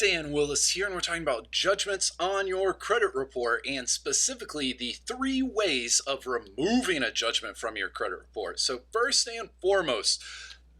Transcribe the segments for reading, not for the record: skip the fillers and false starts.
Dan Willis here, and we're talking about judgments on your credit report, and specifically the 3 ways of removing a judgment from your credit report. So first and foremost,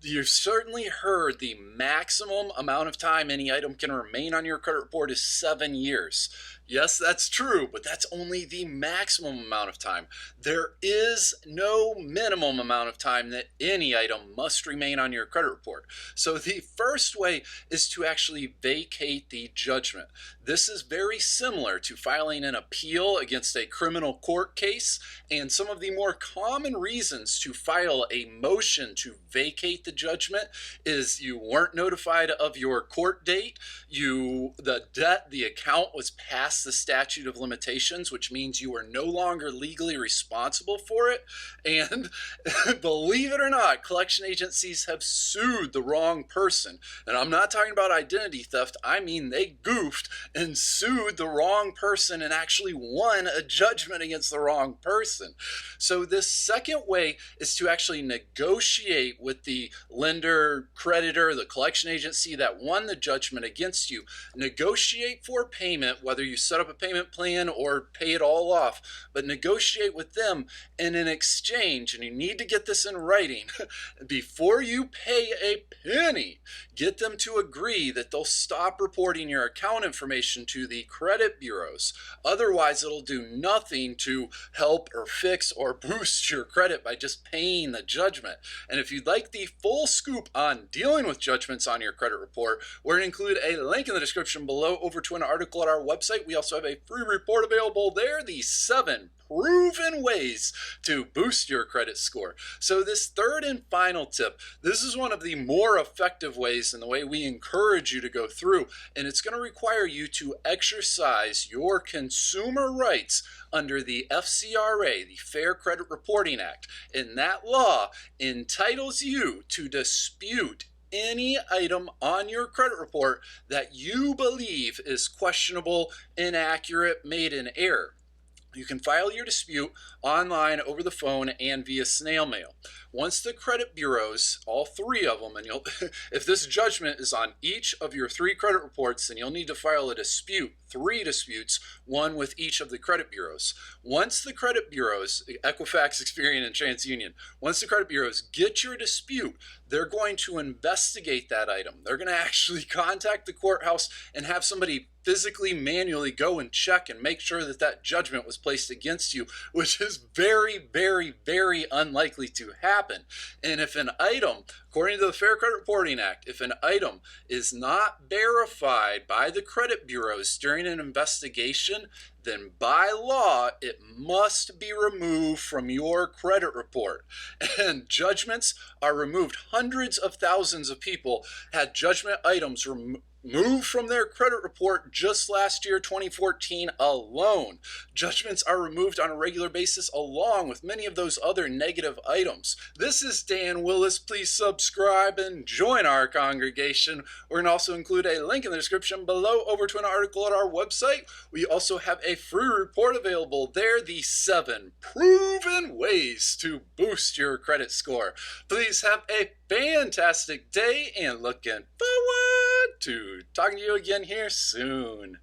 you've certainly heard the maximum amount of time any item can remain on your credit report is 7 years. Yes, that's true, but that's only the maximum amount of time. There is no minimum amount of time that any item must remain on your credit report. So the first way is to actually vacate the judgment. This is very similar to filing an appeal against a criminal court case, and some of the more common reasons to file a motion to vacate the judgment is you weren't notified of your court date, the account was past the statute of limitations, which means you are no longer legally responsible for it. And believe it or not, collection agencies have sued the wrong person. And I'm not talking about identity theft. I mean, they goofed and sued the wrong person and actually won a judgment against the wrong person. So this second way is to actually negotiate with the lender, creditor, the collection agency that won the judgment against you. Negotiate for payment, whether you set up a payment plan or pay it all off, but negotiate with them, and in exchange, and you need to get this in writing, before you pay a penny, get them to agree that they'll stop reporting your account information to the credit bureaus. Otherwise, it'll do nothing to help or fix or boost your credit by just paying the judgment. And if you'd like the full scoop on dealing with judgments on your credit report, we're going to include a link in the description below over to an article at our website. We also have a free report available there, the 7 proven ways to boost your credit score. So this third and final tip, this is one of the more effective ways in the way we encourage you to go through, and it's going to require you to exercise your consumer rights under the FCRA, the Fair Credit Reporting Act. And that law entitles you to dispute any item on your credit report that you believe is questionable, inaccurate, made in error. You can file your dispute online, over the phone, and via snail mail. Once the credit bureaus, all 3 of them, and if this judgment is on each of your 3 credit reports, then you'll need to file a dispute, 3 disputes, 1 with each of the credit bureaus. Once the credit bureaus, Equifax, Experian, and TransUnion, once the credit bureaus get your dispute, they're going to investigate that item. They're going to actually contact the courthouse and have somebody physically, manually go and check and make sure that that judgment was placed against you, which is very, very, very unlikely to happen. And if an item, according to the Fair Credit Reporting Act, if an item is not verified by the credit bureaus during an investigation, then by law, it must be removed from your credit report. And judgments are removed. Hundreds of thousands of people had judgment items moved from their credit report just last year, 2014 alone. Judgments are removed on a regular basis along with many of those other negative items. This is Dan Willis. Please subscribe and join our congregation. We're going to also include a link in the description below over to an article at our website. We also have a free report available there, the 7 proven ways to boost your credit score. Please have a fantastic day, and looking forward to talking to you again here soon.